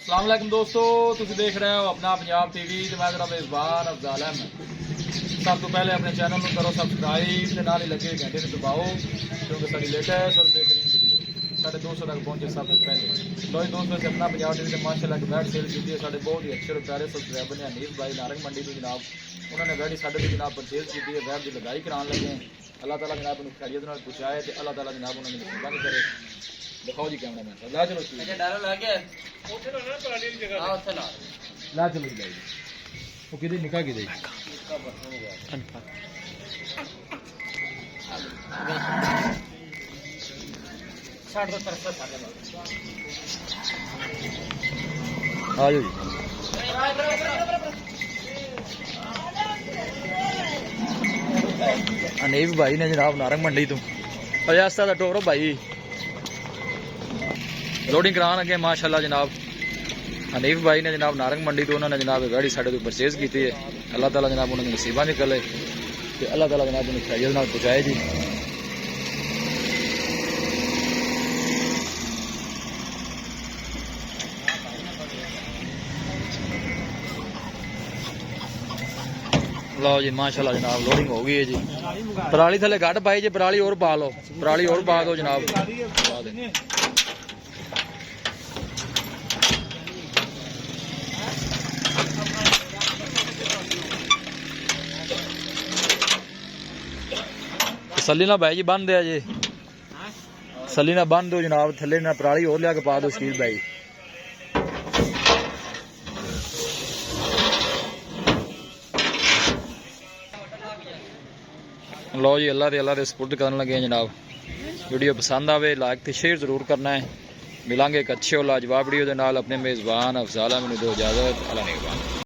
अस्सलाम वालेकुम दोस्तों, तुम देख रहे हो अपना पंजाब टीवी ते मैं तेरा मेज़बान अफजाल अहमद। सब तो पहले अपने चैनल को करो सबसक्राइब ते नाल ही लगे घंटे को दबाओ क्योंकि साडी लेटेस्ट और बेहतरीन वीडियो साढ़े 200 तक पहुंचे सब तो पहले। लो जी दोस्तों, अपना पंजाब टीवी से माशाल्लाह की बैट सेल की है। साढ़े बहुत ही अच्छे और प्यारे सब्सक्राइबर ने हनीफ भाई नारंग मंडी तो जनाब उन्होंने बैट साढ़े तो जनाब परचेज की है। बैट की लगाई कराने लगे। अल्लाह ताला जनाब उन्हें खैरियत नाल पहुंचाए तो अल्लाह ताला जनाब उन्होंने नसीबा नहीं करे। दिखाओ जी कैमरा मैन ला चलो ला चलो जी वो कि निकाह की आ जाओ जी। हनीफ भाई ने जनाब नारंग मंडी तो अजास्ता का टोरो भाई लोडिंग कराने लगे माशाल्लाह जनाब। हनीफ भाई ने जनाब नारंग मंडी तो उन्होंने जनाब गाड़ी साढ़े तो परचेज की है। अल्लाह ताला जनाब उन्होंने नसीबा निकले तो अल्लाह ताला जनाब उन्हें खैरियत नाल पहुंचाए जी। लो जी माशाल्लाह जनाब लोडिंग हो गई है जी। पराली थले घट पाई जी, पराली और पा लो, पराली और पा दो जनाब। सली ना भाई जी बन दिया जी, सली ना बन दो जनाब। थले ना पराली और लिया के पा दो शकील भाई। लो जी अल्लाह दे सपुर्द करने लगे हैं जनाब। वीडियो पसंद आवे लाइक तो शेयर जरूर करना है। मिलांगे एक अच्छे और लाजवाब वीडियो के नाल। अपने मेज़बान अफजाल अहमद दो इजाजत। अल्लाह निगहबान।